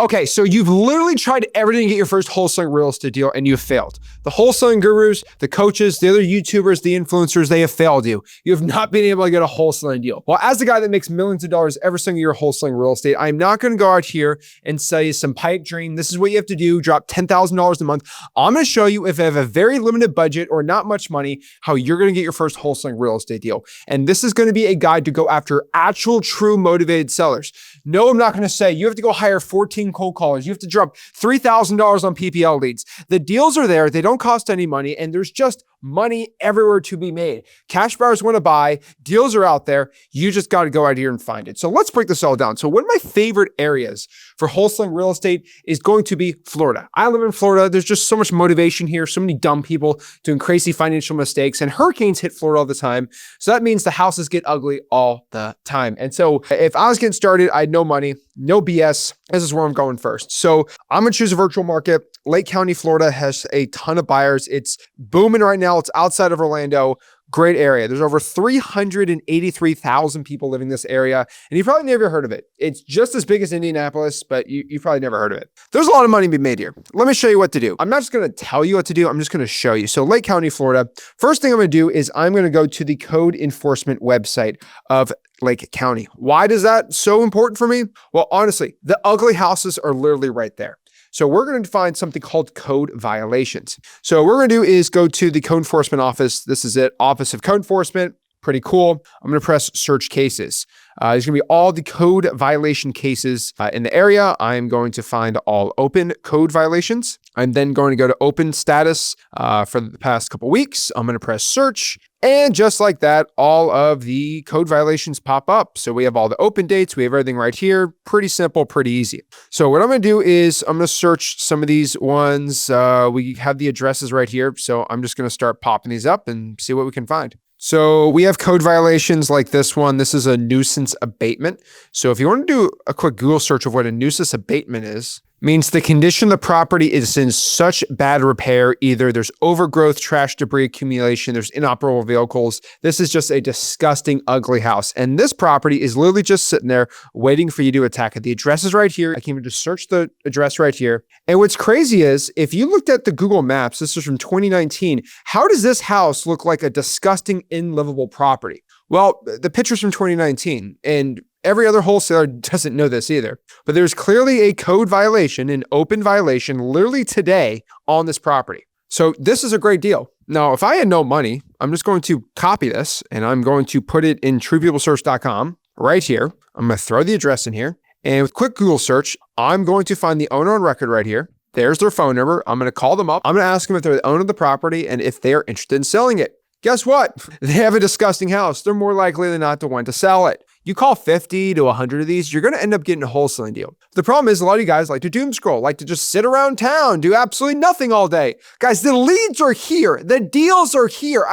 Okay, so you've literally tried everything to get your first wholesaling real estate deal and you've failed. The wholesaling gurus, the coaches, the other YouTubers, the influencers, they have failed you. You have not been able to get a wholesaling deal. Well, as the guy that makes millions of dollars every single year wholesaling real estate, I'm not going to go out here and sell you some pipe dream. This is what you have to do. Drop $10,000 a month. I'm going to show you, if you have a very limited budget or not much money, how you're going to get your first wholesaling real estate deal. And this is going to be a guide to go after actual, true, motivated sellers. No, I'm not going to say you have to go hire 14 cold callers. You have to drop $3,000 on PPL leads. The deals are there. They don't cost any money. And there's just money everywhere to be made. Cash buyers want to buy. Deals are out there. You just got to go out here and find it. So let's break this all down. So one of my favorite areas for wholesaling real estate is going to be Florida. I live in Florida. There's just so much motivation here. So many dumb people doing crazy financial mistakes, and hurricanes hit Florida all the time. So that means the houses get ugly all the time. And so if I was getting started, I had no money, no BS. This is where I'm going first. So I'm going to choose a virtual market. Lake County, Florida has a ton of buyers. It's booming right now. It's outside of Orlando. Great area. There's over 383,000 people living in this area, and you probably never heard of it. It's just as big as Indianapolis, but you probably never heard of it. There's a lot of money to be made here. Let me show you what to do. I'm not just going to tell you what to do. I'm just going to show you. So Lake County, Florida. First thing I'm going to do is I'm going to go to the code enforcement website of Lake County. Why is that so important for me? Well, honestly, the ugly houses are literally right there. So we're going to find something called code violations. So what we're going to do is go to the code enforcement office. This is it, Office of Code Enforcement. Pretty cool. I'm going to press search cases. There's going to be all the code violation cases in the area. I'm going to find all open code violations. I'm then going to go to open status for the past couple weeks. I'm going to press search. And just like that, all of the code violations pop up. So we have all the open dates. We have everything right here. Pretty simple, pretty easy. So what I'm going to do is I'm going to search some of these ones. We have the addresses right here. So I'm just going to start popping these up and see what we can find. So we have code violations like this one. This is a nuisance abatement. So if you want to do a quick Google search of what a nuisance abatement is, means the condition of the property is in such bad repair. Either there's overgrowth, trash, debris accumulation, there's inoperable vehicles. This is just a disgusting, ugly house. And this property is literally just sitting there waiting for you to attack it. The address is right here. I can even just search the address right here. And what's crazy is if you looked at the Google Maps, this is from 2019, how does this house look like a disgusting, unlivable property? Well, the picture's from 2019, and every other wholesaler doesn't know this either. But there's clearly a code violation, an open violation, literally today on this property. So this is a great deal. Now, if I had no money, I'm just going to copy this and I'm going to put it in truepeoplesearch.com right here. I'm going to throw the address in here. And with quick Google search, I'm going to find the owner on record right here. There's their phone number. I'm going to call them up. I'm going to ask them if they're the owner of the property and if they are interested in selling it. Guess what? They have a disgusting house. They're more likely than not to want to sell it. You call 50 to 100 of these, you're going to end up getting a wholesaling deal. The problem is a lot of you guys like to doom scroll, like to just sit around town, do absolutely nothing all day. Guys, the leads are here. The deals are here.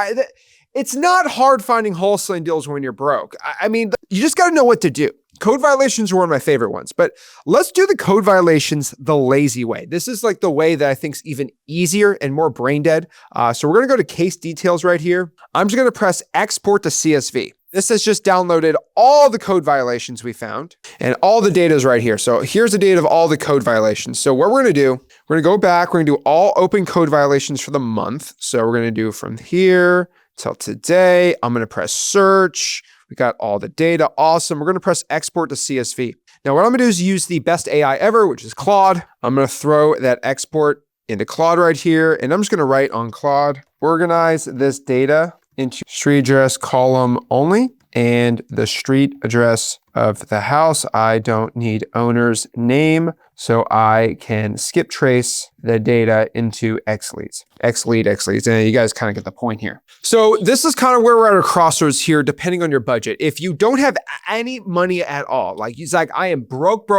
It's not hard finding wholesaling deals when you're broke. I mean, you just got to know what to do. Code violations are one of my favorite ones, but let's do the code violations the lazy way. This is like the way that I think is even easier and more brain dead. So we're going to go to case details right here. I'm just going to press export to CSV. This has just downloaded all the code violations we found and all the data is right here. So here's the data of all the code violations. So what we're going to do, we're going to go back. We're going to do all open code violations for the month. So we're going to do from here till today. I'm going to press search. We got all the data. Awesome. We're going to press export to CSV. Now, what I'm going to do is use the best AI ever, which is Claude. I'm going to throw that export into Claude right here. And I'm just going to write on Claude, organize this data into street address column only and the street address of the house. I don't need owner's name, so I can skip trace the data into XLeads. XLeads. And you guys kind of get the point here. So this is kind of where we're at a crossroads here, depending on your budget. If you don't have any money at all, like he's like, I am broke.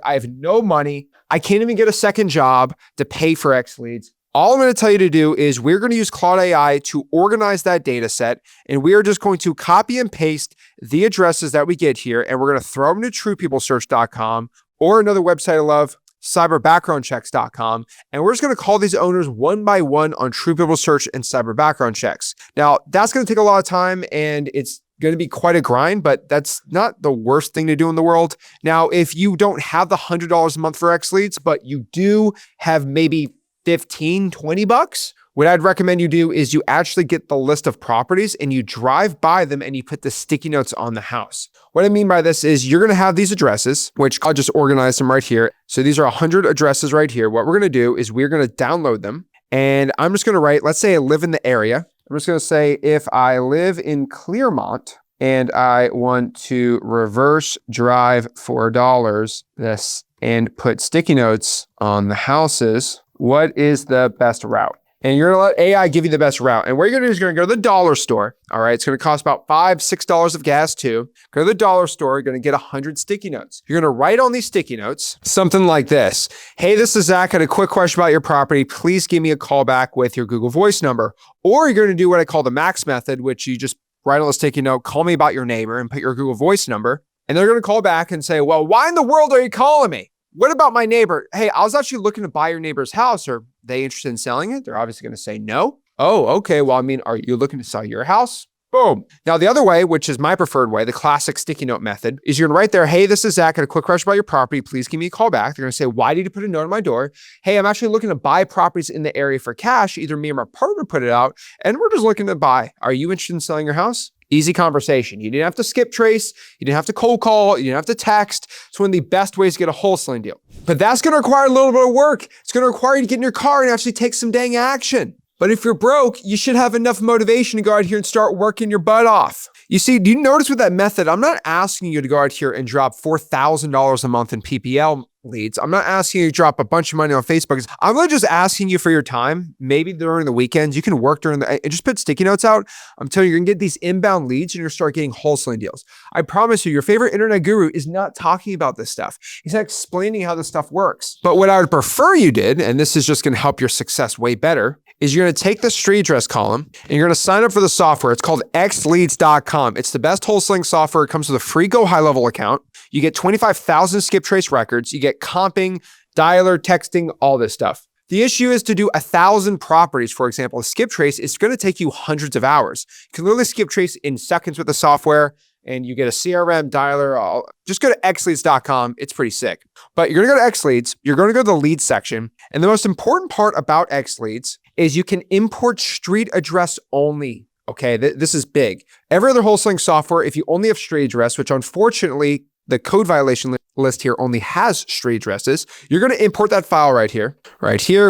I have no money. I can't even get a second job to pay for XLeads. All I'm going to tell you to do is we're going to use Claude AI to organize that data set, and we are just going to copy and paste the addresses that we get here, and we're going to throw them to truepeoplesearch.com or another website I love, cyberbackgroundchecks.com, and we're just going to call these owners one by one on True People Search and Cyber Background Checks. Now, that's going to take a lot of time, and it's going to be quite a grind, but that's not the worst thing to do in the world. Now, if you don't have the $100 a month for XLeads, but you do have maybe 15, 20 bucks, what I'd recommend you do is you actually get the list of properties and you drive by them and you put the sticky notes on the house. What I mean by this is you're going to have these addresses, which I'll just organize them right here. So these are 100 addresses right here. What we're going to do is we're going to download them. And I'm just going to write, let's say I live in the area. I'm just going to say, if I live in Clearmont and I want to reverse drive $4 this and put sticky notes on the houses, what is the best route? And you're gonna let AI give you the best route. And what you're gonna do is you're gonna go to the dollar store. All right, it's gonna cost about $5, $6 of gas too. Go to the dollar store, you're gonna get 100 sticky notes. You're gonna write on these sticky notes something like this. Hey, this is Zach. I had a quick question about your property. Please give me a call back with your Google Voice number. Or you're gonna do what I call the Max method, which you just write on a sticky note, call me about your neighbor and put your Google Voice number. And they're gonna call back and say, well, why in the world are you calling me? What about my neighbor? Hey, I was actually looking to buy your neighbor's house. Are they interested in selling it? They're obviously going to say no. Oh, okay. Well, I mean, are you looking to sell your house? Boom. Now, the other way, which is my preferred way, the classic sticky note method, is you're going to write there, hey, this is Zach. I had a quick question about your property. Please give me a call back. They're going to say, why did you put a note on my door? Hey, I'm actually looking to buy properties in the area for cash. Either me or my partner put it out, and we're just looking to buy. Are you interested in selling your house? Easy conversation. You didn't have to skip trace. You didn't have to cold call. You didn't have to text. It's one of the best ways to get a wholesaling deal. But that's going to require a little bit of work. It's going to require you to get in your car and actually take some dang action. But if you're broke, you should have enough motivation to go out here and start working your butt off. You see, do you notice with that method, I'm not asking you to go out here and drop $4,000 a month in PPL leads. I'm not asking you to drop a bunch of money on Facebook. I'm really just asking you for your time. Maybe during the weekends, you can work during the, and just put sticky notes out. I'm telling you, you're gonna get these inbound leads and you're gonna start getting wholesaling deals. I promise you, your favorite internet guru is not talking about this stuff. He's not explaining how this stuff works. But what I would prefer you did, and this is just gonna help your success way better, is you're gonna take the street address column and you're gonna sign up for the software. It's called XLeads.com. It's the best wholesaling software. It comes with a free Go High Level account. You get 25,000 skip trace records. You get comping, dialer, texting, all this stuff. The issue is to do 1,000 properties, for example, a skip trace, it's going to take you hundreds of hours. You can literally skip trace in seconds with the software and you get a CRM, dialer. Just go to xleads.com. It's pretty sick. But you're going to go to XLeads. You're going to go to the leads section. And the most important part about XLeads is you can import street address only. Okay, this is big. Every other wholesaling software, if you only have street address, which unfortunately, the code violation list here only has street addresses. You're going to import that file right here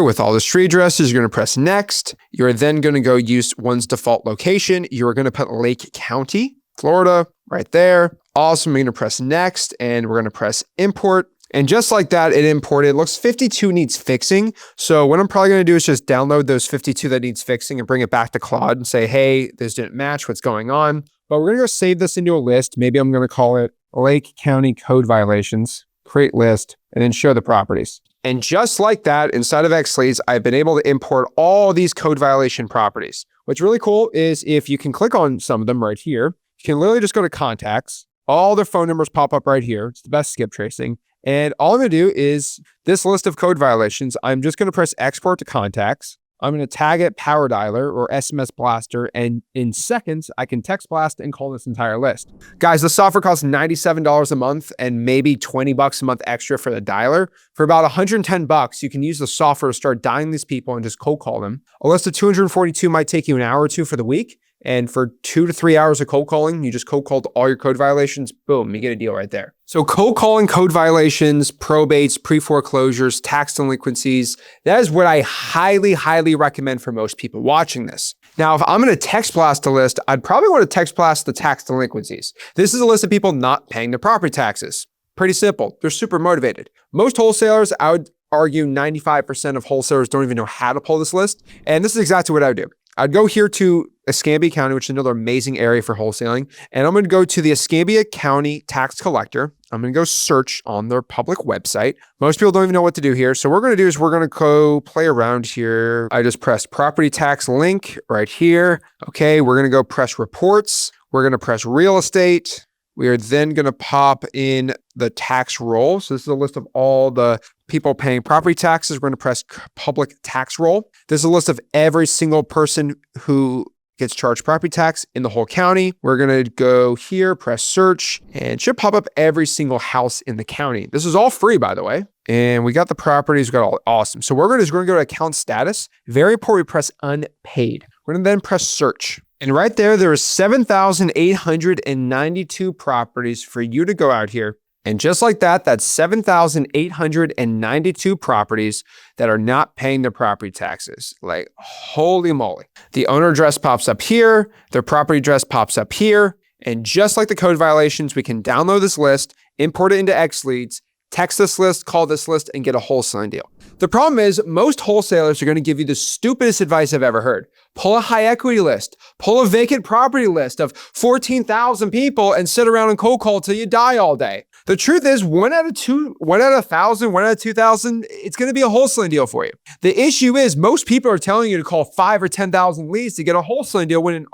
with all the street addresses. You're going to press next. You're then going to go use one's default location. You're going to put Lake County, Florida, right there. Awesome. We're going to press next and we're going to press import. And just like that, it imported. It looks 52 needs fixing. So what I'm probably going to do is just download those 52 that needs fixing and bring it back to Claude and say, hey, this didn't match. What's going on? But we're going to go save this into a list. Maybe I'm going to call it Lake County Code Violations, create list, and then show the properties. And just like that, inside of XLeads, I've been able to import all these code violation properties. What's really cool is if you can click on some of them right here, you can literally just go to contacts. All their phone numbers pop up right here. It's the best skip tracing. And all I'm going to do is this list of code violations, I'm just going to press export to contacts. I'm going to tag it Power Dialer or SMS Blaster, and in seconds, I can text blast and call this entire list. Guys, the software costs $97 a month and maybe $20 a month extra for the dialer. For about $110, you can use the software to start dialing these people and just cold call them. A list of 242 might take you an hour or two for the week. And for 2 to 3 hours of cold calling, you just cold called all your code violations. Boom, you get a deal right there. So cold calling, code violations, probates, pre-foreclosures, tax delinquencies, that is what I highly, highly recommend for most people watching this. Now, if I'm going to text blast a list, I'd probably want to text blast the tax delinquencies. This is a list of people not paying their property taxes. Pretty simple. They're super motivated. Most wholesalers, I would argue 95% of wholesalers don't even know how to pull this list. And this is exactly what I would do. I'd go here to Escambia County, which is another amazing area for wholesaling. And I'm going to go to the Escambia County Tax Collector. I'm going to go search on their public website. Most people don't even know what to do here. So what we're going to do is we're going to go play around here. I just pressed property tax link right here. Okay, we're going to go press reports. We're going to press real estate. We are then going to pop in the tax roll. So this is a list of all the people paying property taxes. We're going to press public tax roll. This is a list of every single person who gets charged property tax in the whole county. We're going to go here, press search, and it should pop up every single house in the county. This is all free, by the way. And we got the properties, we got all awesome. So what we're going to go to account status. Very important, we press unpaid. We're going to then press search. And right there is 7,892 properties for you to go out here. And just like that, that's 7,892 properties that are not paying their property taxes. Like, holy moly. The owner address pops up here. Their property address pops up here. And just like the code violations, we can download this list, import it into XLeads, text this list, call this list, and get a wholesaling deal. The problem is most wholesalers are going to give you the stupidest advice I've ever heard. Pull a high equity list, pull a vacant property list of 14,000 people and sit around and cold call till you die all day. The truth is 1 out of 1,000, 1 out of 2,000, it's going to be a wholesaling deal for you. The issue is most people are telling you to call 5 or 10,000 leads to get a wholesaling deal when in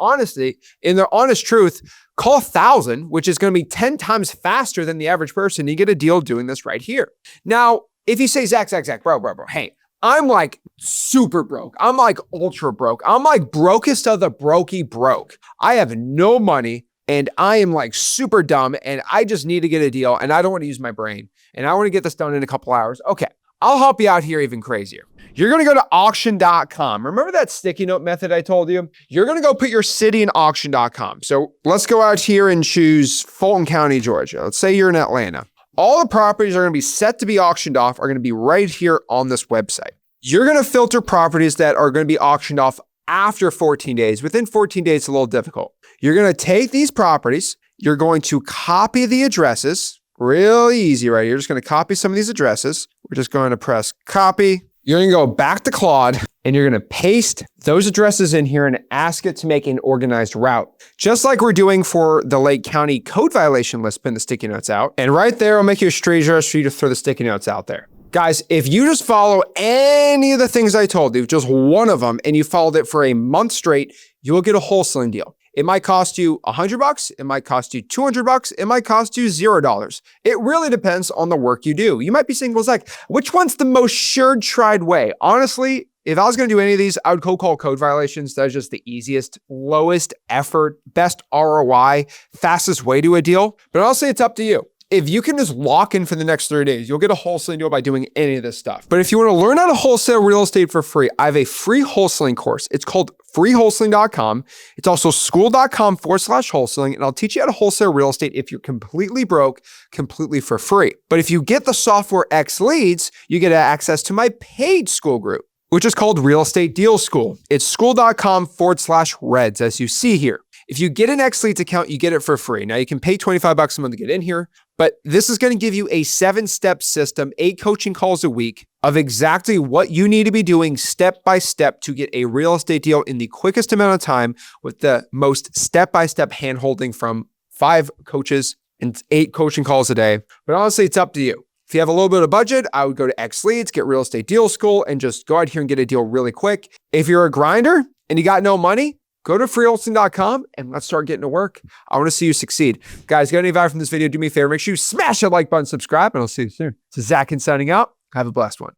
their honest truth, call 1,000, which is going to be 10 times faster than the average person. You get a deal doing this right here. Now, if you say, Zach, bro, hey, I'm like super broke. I'm like ultra broke. I'm like brokest of the brokey broke. I have no money and I am like super dumb and I just need to get a deal and I don't want to use my brain and I want to get this done in a couple hours. Okay, I'll help you out here even crazier. You're going to go to auction.com. Remember that sticky note method I told you? You're going to go put your city in auction.com. So let's go out here and choose Fulton County, Georgia. Let's say you're in Atlanta. All the properties are going to be set to be auctioned off are going to be right here on this website. You're going to filter properties that are going to be auctioned off after 14 days. Within 14 days, it's a little difficult. You're going to take these properties. You're going to copy the addresses. Really easy right here. Just going to copy some of these addresses. We're just going to press copy. You're going to go back to Claude and you're going to paste those addresses in here and ask it to make an organized route. Just like we're doing for the Lake County code violation list, pin the sticky notes out. And right there, I'll make you a straight address for you to throw the sticky notes out there. Guys, if you just follow any of the things I told you, just one of them, and you followed it for a month straight, you will get a wholesaling deal. It might cost you $100. It might cost you $200. It might cost you $0. It really depends on the work you do. You might be saying, well, Zach, which one's the most sure tried way? Honestly, if I was going to do any of these, I would cold call code violations. That's just the easiest, lowest effort, best ROI, fastest way to a deal. But I'll say it's up to you. If you can just lock in for the next 30 days, you'll get a wholesaling deal by doing any of this stuff. But if you want to learn how to wholesale real estate for free, I have a free wholesaling course. It's called freewholesaling.com. It's also school.com/wholesaling. And I'll teach you how to wholesale real estate if you're completely broke, completely for free. But if you get the software XLeads, you get access to my paid school group, which is called Real Estate Deal School. It's school.com/reds, as you see here. If you get an XLeads account, you get it for free. Now you can pay $25 a month to get in here, but this is going to give you a 7-step system, 8 coaching calls a week of exactly what you need to be doing step by step to get a real estate deal in the quickest amount of time with the most step-by-step hand-holding from 5 coaches and 8 coaching calls a day. But honestly, it's up to you. If you have a little bit of budget, I would go to XLeads, get Real Estate Deal School, and just go out here and get a deal really quick. If you're a grinder and you got no money, go to freewholesaling.com and let's start getting to work. I want to see you succeed. Guys, got any value from this video? Do me a favor. Make sure you smash that like button, subscribe, and I'll see you soon. This is Zach signing out. Have a blessed one.